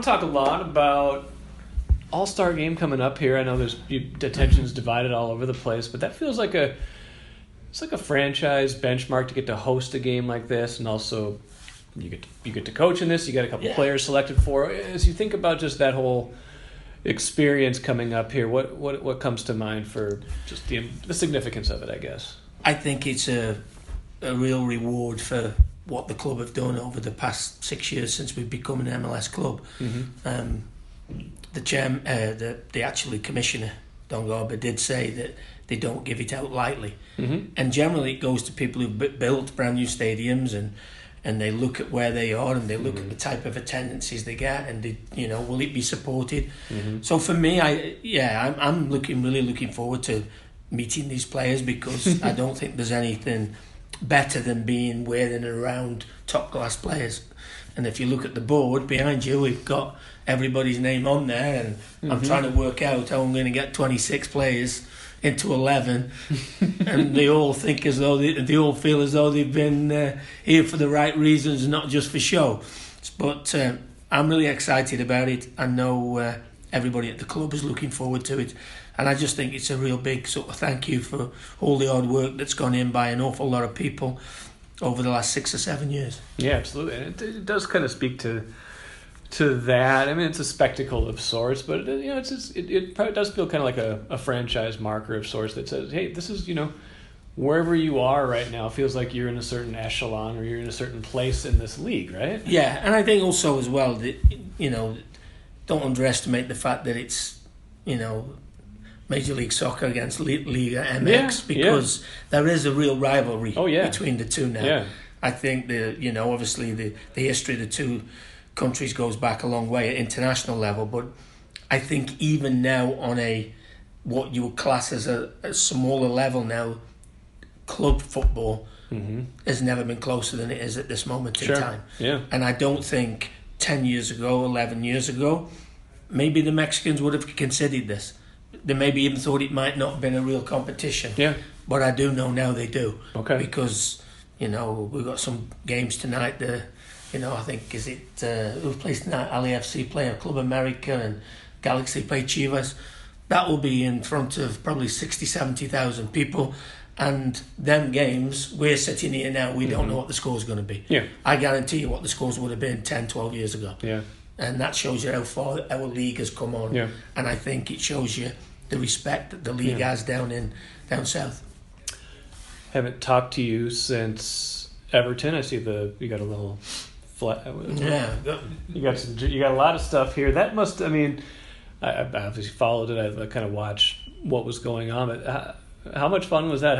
talk a lot about All-Star game coming up here. I know there's attention's divided all over the place, but that feels like it's like a franchise benchmark to get to host a game like this, and also you get to coach in this. You got a couple players selected for. As you think about just that whole experience coming up here, what comes to mind for just the significance of it, I guess? I think it's a real reward for what the club have done over the past 6 years since we've become an MLS club. Mm-hmm. The commissioner, Don Garber, did say that they don't give it out lightly. Mm-hmm. And generally it goes to people who've built brand new stadiums and they look at where they are and they look at the type of attendances they get and will it be supported? Mm-hmm. So for me, I'm really looking forward to meeting these players because I don't think there's anything better than being with and around top class players. And if you look at the board behind you, we've got everybody's name on there, and I'm trying to work out how I'm going to get 26 players into 11, and they all think as though they all feel as though they've been here for the right reasons, not just for show. But I'm really excited about it. I know everybody at the club is looking forward to it, and I just think it's a real big sort of thank you for all the hard work that's gone in by an awful lot of people over the last 6 or 7 years. Yeah, absolutely. And it does kind of speak to that. I mean, it's a spectacle of sorts, but it probably does feel kind of like a franchise marker of sorts that says, hey, this is, wherever you are right now, feels like you're in a certain echelon or you're in a certain place in this league, right? Yeah, and I think also as well that, don't underestimate the fact that it's, Major League Soccer against Liga MX because there is a real rivalry between the two now. Yeah. I think obviously the history of the two countries goes back a long way at international level, but I think even now on what you would class as a smaller level now, club football has never been closer than it is at this moment in time. Yeah. And I don't think 10 years ago, 11 years ago, maybe the Mexicans would have considered this. They maybe even thought it might not have been a real competition. Yeah. But I do know now they do. Okay. Because, we've got some games tonight. I think, is it, who plays tonight? LAFC play Club America and Galaxy play Chivas. That will be in front of probably 60,000, 70,000 people. And them games, we're sitting here now, we don't know what the score's going to be. Yeah. I guarantee you what the scores would have been 10, 12 years ago. Yeah. And that shows you how far our league has come on. Yeah. And I think it shows you the respect that the league has down south. Haven't talked to you since Everton. I see you got a little flat. Yeah. You got a lot of stuff here. That must. I mean, I obviously followed it. I kind of watched what was going on. But how much fun was that?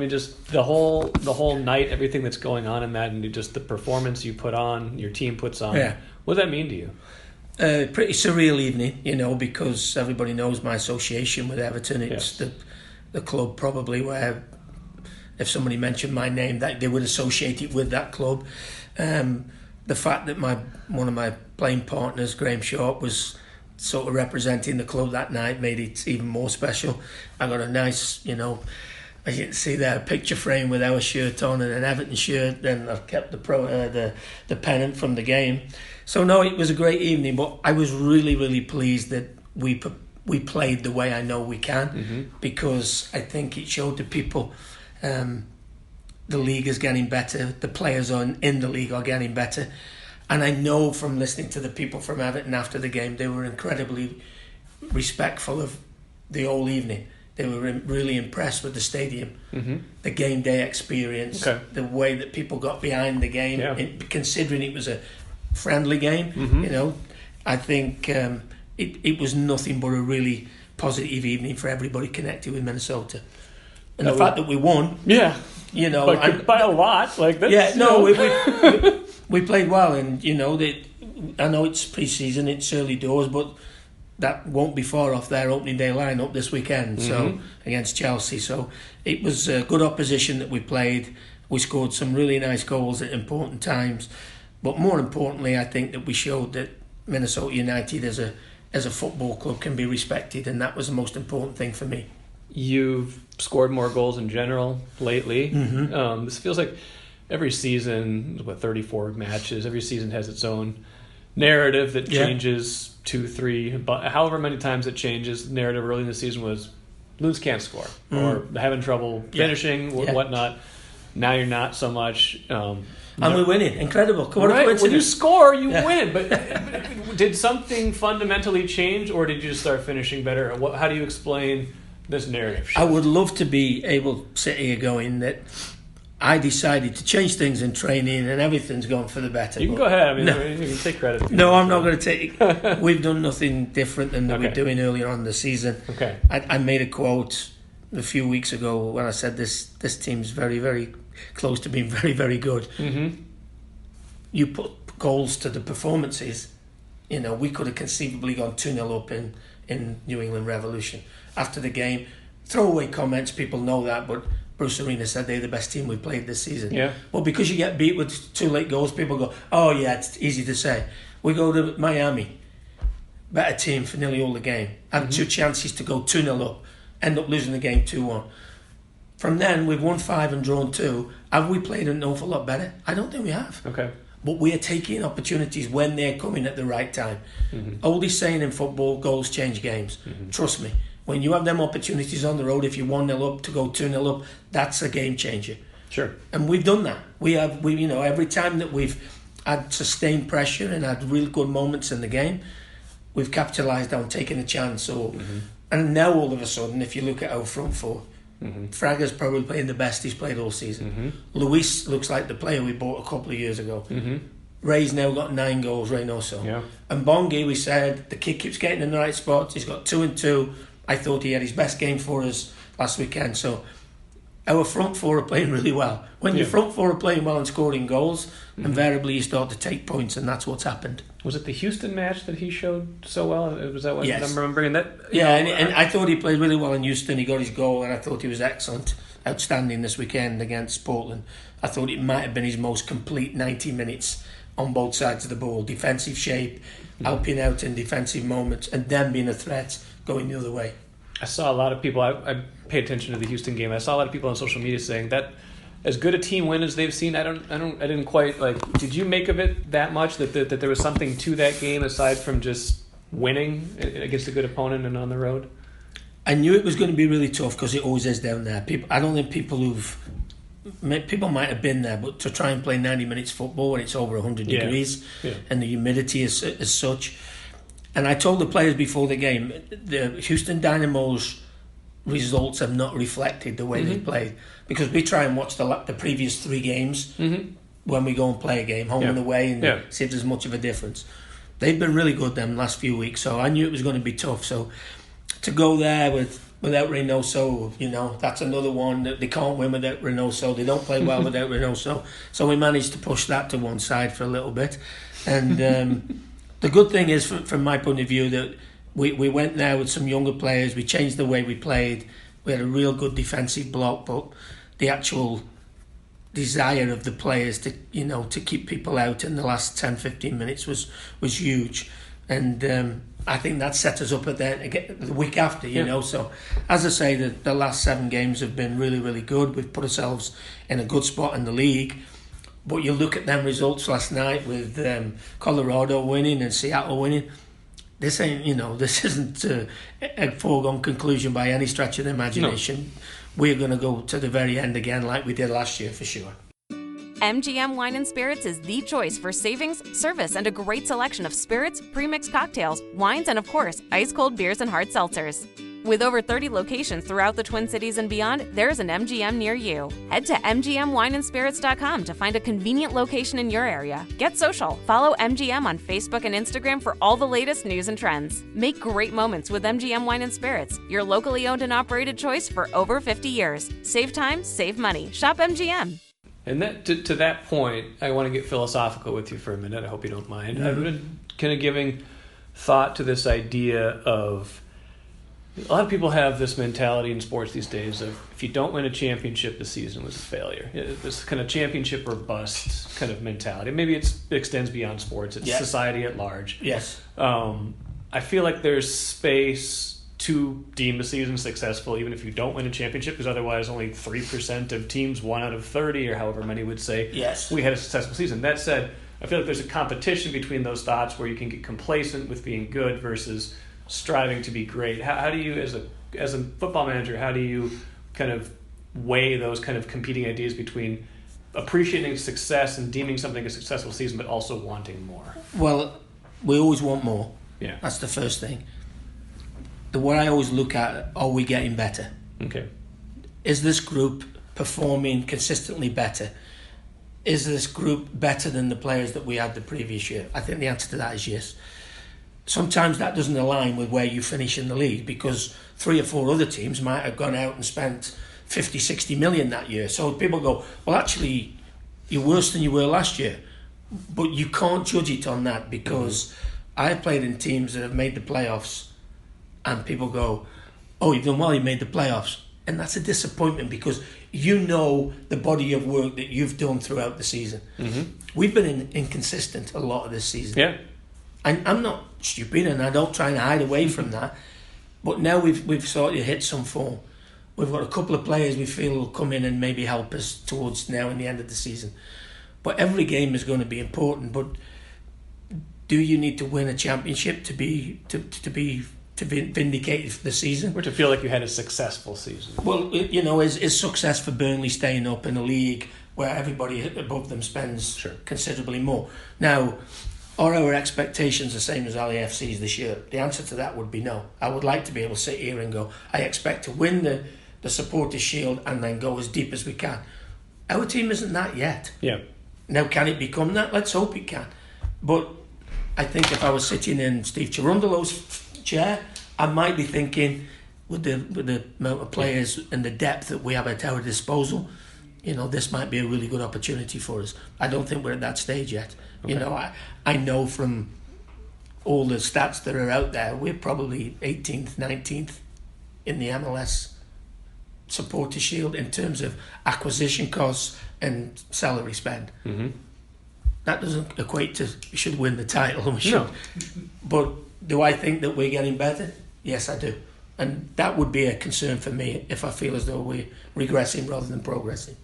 Just the whole night, everything that's going on in that, and just the performance you put on, your team puts on. Yeah. What does that mean to you? Pretty surreal evening, because everybody knows my association with Everton. It's the club probably where if somebody mentioned my name, that they would associate it with that club. The fact that one of my playing partners, Graham Sharp, was sort of representing the club that night made it even more special. I got a nice, as you can see there, a picture frame with our shirt on and an Everton shirt. Then I've kept the pennant from the game. So no, it was a great evening, but I was really, really pleased that we played the way I know we can, because I think it showed the people the league is getting better, the players in the league are getting better, and I know from listening to the people from Everton after the game, they were incredibly respectful of the whole evening. They were really impressed with the stadium, the game day experience, the way that people got behind the game, considering it was a friendly game. I think it was nothing but a really positive evening for everybody connected with Minnesota, and the fact that we won, by a lot, like that. Yeah, no, we played well, and I know it's pre-season, it's early doors, but that won't be far off their opening day lineup this weekend. So against Chelsea, so it was a good opposition that we played. We scored some really nice goals at important times. But more importantly, I think that we showed that Minnesota United as a football club can be respected, and that was the most important thing for me. You've scored more goals in general lately. This feels like every season, 34 matches, every season has its own narrative that changes 2, 3, but however many times it changes. The narrative early in the season was Blues can't score or having trouble finishing, whatnot. Now you're not so much. And we're winning. Incredible. Right. When you score, you win. But did something fundamentally change, or did you just start finishing better? How do you explain this narrative shift? I would love to be able to sit here going that I decided to change things in training and everything's going for the better. You can go ahead. I mean, you can take credit. No, I'm not going to take it. We've done nothing different than we're doing earlier on in the season. Okay. I made a quote a few weeks ago when I said this team's very, very close to being very, very good. Mm-hmm. You put goals to the performances. You know, we could have conceivably gone 2-0 up in New England Revolution. After the game, throwaway comments, people know that, but Bruce Arena said they're the best team we've played this season. Yeah. Well, because you get beat with 2 late goals, people go, oh yeah, it's easy to say. We go to Miami, better team for nearly all the game, had 2 chances to go 2-0 up, end up losing the game 2-1. From then, we've won 5 and drawn 2. Have we played an awful lot better? I don't think we have. Okay. But we are taking opportunities when they're coming at the right time. Mm-hmm. Oldie saying in football, goals change games. Mm-hmm. Trust me. When you have them opportunities on the road, if you're 1-0 up to go 2-0 up, that's a game changer. Sure. And we've done that. We every time that we've had sustained pressure and had real good moments in the game, we've capitalised on taking a chance. And now all of a sudden, if you look at our front four, Fraga's probably playing the best he's played all season. Luis looks like the player we bought a couple of years ago. Ray's now got 9 goals, Reynoso. Yeah. And Bongi, we said, the kid keeps getting in the right spots. He's got 2 and 2. I thought he had his best game for us last weekend. So our front four are playing really well. When your front four are playing well and scoring goals, invariably you start to take points, and that's what's happened. Was it the Houston match that he showed so well? Was that what yes. I'm remembering? That? Yeah, and I thought he played really well in Houston. He got his goal, and I thought he was excellent, outstanding this weekend against Portland. I thought it might have been his most complete 90 minutes on both sides of the ball. Defensive shape, helping out in defensive moments, and then being a threat going the other way. I saw a lot of people. I paid attention to the Houston game. I saw a lot of people on social media saying that as good a team win as they've seen. I didn't quite like. Did you make of it that much that there was something to that game aside from just winning against a good opponent and on the road? I knew it was going to be really tough because it always is down there. I don't think people might have been there, but to try and play 90 minutes football when it's over 100 degrees and the humidity is such. And I told the players before the game, the Houston Dynamo's results have not reflected the way they played, because we try and watch the previous 3 games when we go and play a game, home and away, and see if there's much of a difference. They've been really good them last few weeks, so I knew it was going to be tough. So to go there without Reynoso, that's another one that they can't win without Reynoso. They don't play well without Reynoso. So we managed to push that to one side for a little bit. And the good thing is, from my point of view, that we went there with some younger players. We changed the way we played. We had a real good defensive block, but the actual desire of the players to keep people out in the last 10-15 minutes was huge. And I think that set us up the week after, So, as I say, the last 7 games have been really, really good. We've put ourselves in a good spot in the league. But you look at them results last night with Colorado winning and Seattle winning. This isn't a foregone conclusion by any stretch of the imagination. No. We're going to go to the very end again like we did last year for sure. MGM Wine and Spirits is the choice for savings, service, and a great selection of spirits, pre-mixed cocktails, wines, and of course, ice-cold beers and hard seltzers. With over 30 locations throughout the Twin Cities and beyond, there's an MGM near you. Head to MGMWineandSpirits.com to find a convenient location in your area. Get social. Follow MGM on Facebook and Instagram for all the latest news and trends. Make great moments with MGM Wine and Spirits, your locally owned and operated choice for over 50 years. Save time, save money. Shop MGM. And that to that point, I want to get philosophical with you for a minute. I hope you don't mind. Mm-hmm. I've been kind of giving thought to this idea of, a lot of people have this mentality in sports these days of, if you don't win a championship, the season was a failure. This kind of championship or bust kind of mentality. Maybe it extends beyond sports. It's society at large. Yes. I feel like there's space to deem the season successful even if you don't win a championship, because otherwise only 3% of teams, 1 out of 30 or however many would say, yes, we had a successful season. That said, I feel like there's a competition between those thoughts where you can get complacent with being good versus striving to be great. How do you, as a football manager, how do you kind of weigh those kind of competing ideas between appreciating success and deeming something a successful season, but also wanting more? Well, we always want more. Yeah. That's the first thing. What I always look at, are we getting better? Okay. Is this group performing consistently better? Is this group better than the players that we had the previous year? I think the answer to that is yes. Sometimes that doesn't align with where you finish in the league, because 3 or 4 other teams might have gone out and spent 50, 60 million that year. So people go, well, actually, you're worse than you were last year. But you can't judge it on that, because I've played in teams that have made the playoffs and people go, oh, you've done well, you made the playoffs. And that's a disappointment, because you know the body of work that you've done throughout the season. We've been inconsistent a lot of this season. Yeah. And I'm not stupid, and I don't try and hide away from that. But now we've sort of hit some form. We've got a couple of players we feel will come in and maybe help us towards now and the end of the season. But every game is going to be important. But do you need to win a championship to be vindicated for the season? Or to feel like you had a successful season? Well, you know, is success for Burnley staying up in a league where everybody above them spends considerably more? Now, are our expectations the same as LAFC's this year? The answer to that would be no. I would like to be able to sit here and go, I expect to win the Supporters' Shield and then go as deep as we can. Our team isn't that yet. Yeah. Now, can it become that? Let's hope it can. But I think if I was sitting in Steve Cherundolo's chair, I might be thinking, with the amount of players and the depth that we have at our disposal, you know, this might be a really good opportunity for us. I don't think we're at that stage yet. Okay. You know, I know from all the stats that are out there, we're probably 18th, 19th in the MLS Supporters' Shield in terms of acquisition costs and salary spend. That doesn't equate to we should win the title, and we should. No. But do I think that we're getting better? Yes, I do. And that would be a concern for me if I feel as though we're regressing rather than progressing.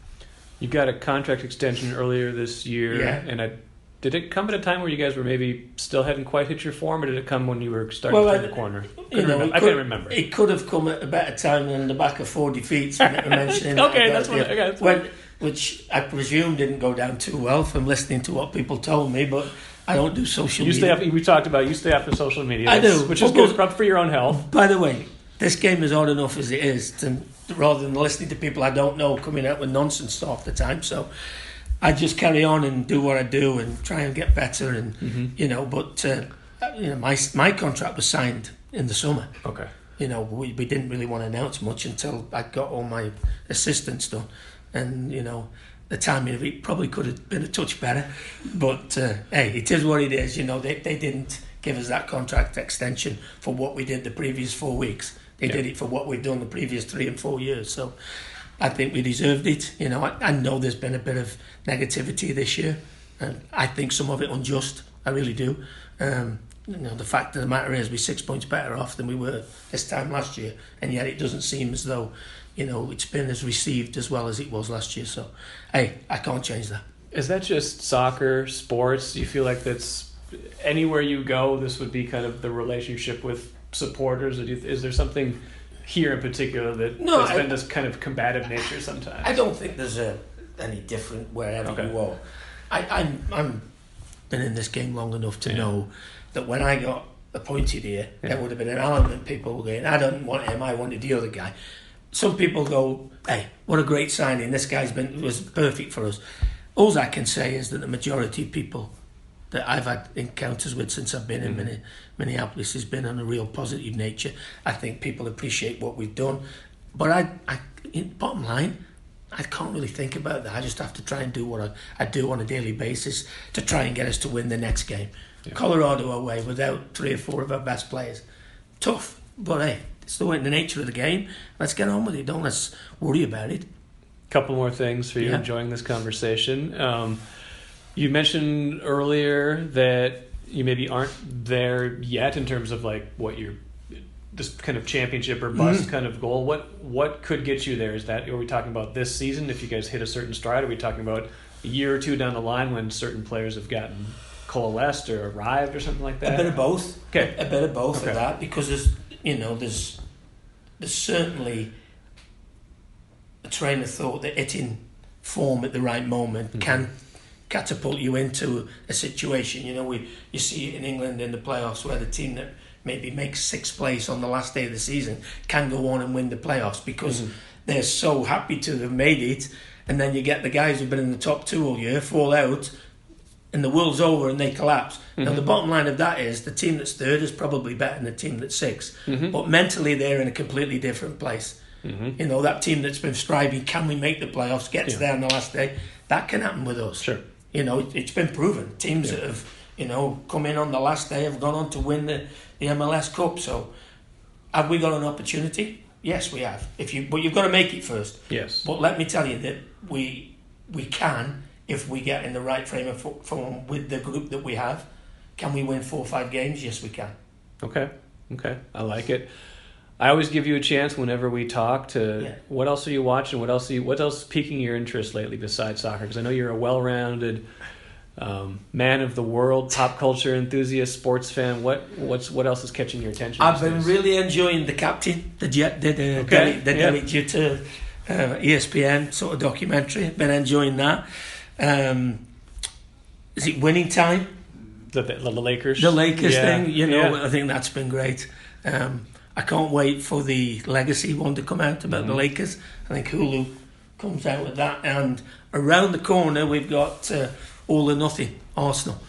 You got a contract extension earlier this year, and did it come at a time where you guys were maybe still hadn't quite hit your form, or did it come when you were starting to turn the corner? I can't remember. It could have come at a better time than the back of 4 defeats. Mentioning okay, that's what I got. Which I presume didn't go down too well from listening to what people told me, but I don't do social media. We talked about you stay off the social media. I do. Which is good for your own health. By the way, this game is odd enough as it is, rather than listening to people I don't know coming out with nonsense half the time. So I just carry on and do what I do and try and get better. And you know, but you know, my contract was signed in the summer. Okay. You know, we didn't really want to announce much until I got all my assistants done. And, you know, the timing of it probably could have been a touch better. But, hey, it is what it is. You know, they didn't give us that contract extension for what we did the previous 4 weeks. They did it for what we've done the previous 3 and 4 years. So I think we deserved it. You know, I know there's been a bit of negativity this year. And I think some of it unjust. I really do. You know, the fact of the matter is we're 6 points better off than we were this time last year. And yet it doesn't seem as though, you know, it's been as received as well as it was last year. So, hey, I can't change that. Is that just soccer, sports? Do you feel like that's anywhere you go, this would be kind of the relationship with supporters? Or is there something here in particular that's been this kind of combative nature sometimes? I don't think there's any different wherever you are. I'm been in this game long enough to know that when I got appointed here, there would have been an element people were going, I don't want him, I wanted the other guy. Some people go, hey, what a great signing, this guy's was perfect for us. All I can say is that the majority of people that I've had encounters with since I've been in Minneapolis has been on a real positive nature. I think people appreciate what we've done. But bottom line, I can't really think about that. I just have to try and do what I do on a daily basis to try and get us to win the next game. Yeah. Colorado away without 3 or 4 of our best players. Tough, but hey, it's the nature of the game. Let's get on with it. Don't let's worry about it. Couple more things for you enjoying this conversation. You mentioned earlier that you maybe aren't there yet in terms of like what you're this kind of championship or bust kind of goal. What could get you there? Are we talking about this season if you guys hit a certain stride? Are we talking about a year or two down the line when certain players have gotten coalesced or arrived or something like that? A bit of both. Okay. A bit of both of that, because there's certainly a train of thought that hitting form at the right moment can catapult you into a situation. You see it in England in the playoffs, where the team that maybe makes sixth place on the last day of the season can go on and win the playoffs because they're so happy to have made it, and then you get the guys who've been in the top two all year fall out and the world's over and they collapse. Now the bottom line of that is the team that's third is probably better than the team that's sixth, but mentally they're in a completely different place. That team that's been striving, can we make the playoffs, gets there on the last day, that can happen with us. Sure. It's been proven. Teams that have come in on the last day have gone on to win the MLS Cup. So have we got an opportunity? Yes, we have. But you've got to make it first. Yes. But let me tell you that we can, if we get in the right frame of form with the group that we have. Can we win 4 or 5 games? Yes, we can. Okay. I like it. I always give you a chance whenever we talk to what else are you watching? What else is piquing your interest lately besides soccer? Because I know you're a well-rounded man of the world, pop culture enthusiast, sports fan. What else is catching your attention? I've been really enjoying The Captain, the Derek Jeter ESPN sort of documentary. I've been enjoying that. Is it Winning Time? The Lakers? The Lakers thing, I think that's been great. I can't wait for the Legacy one to come out about the Lakers. I think Hulu comes out with that. And around the corner, we've got All or Nothing, Arsenal.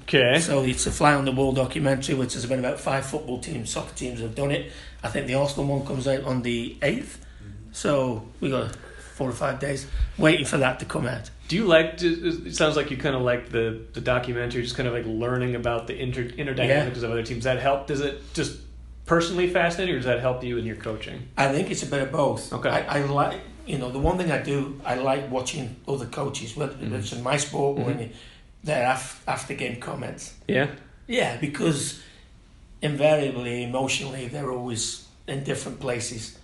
Okay. So it's a fly-on-the-wall documentary, which has been about 5 football teams, soccer teams have done it. I think the Arsenal one comes out on the 8th. So we got 4 or 5 days waiting for that to come out. Do you it sounds like you kind of like the documentary, just kind of like learning about the inner dynamics of other teams. Does that help? Does it just personally fascinate you, or does that help you in your coaching? I think it's a bit of both. Okay. I like, the one thing I do, I like watching other coaches, whether it's in my sport or in their after game comments. Yeah? Yeah, because invariably, emotionally, they're always in different places.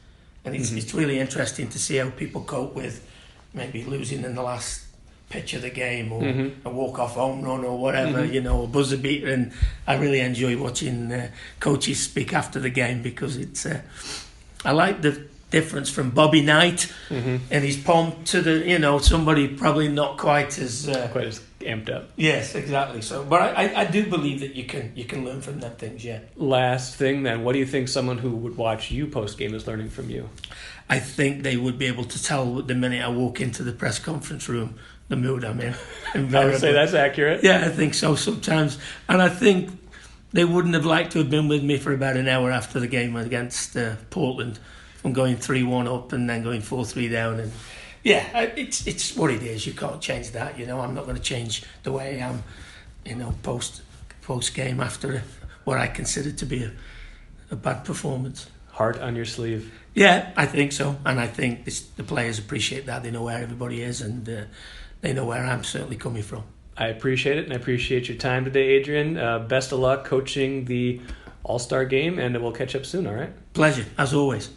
And it's really interesting to see how people cope with maybe losing in the last pitch of the game or a walk-off home run or whatever, a buzzer beater. And I really enjoy watching coaches speak after the game because it's I like the difference from Bobby Knight and his pomp to the, somebody probably not quite as amped up. Yes, exactly. So, but I do believe that you can learn from them things, yeah. Last thing then, what do you think someone who would watch you post-game is learning from you? I think they would be able to tell the minute I walk into the press conference room the mood I'm in. I would say that's accurate. Yeah, I think so sometimes. And I think they wouldn't have liked to have been with me for about an hour after the game against Portland, from going 3-1 up and then going 4-3 down. And yeah, it's what it is. You can't change that. I'm not going to change the way I am, post game after what I consider to be a bad performance. Heart on your sleeve. Yeah, I think so. And I think the players appreciate that. They know where everybody is, and they know where I'm certainly coming from. I appreciate it, and I appreciate your time today, Adrian. Best of luck coaching the All-Star game, and we'll catch up soon, all right? Pleasure, as always.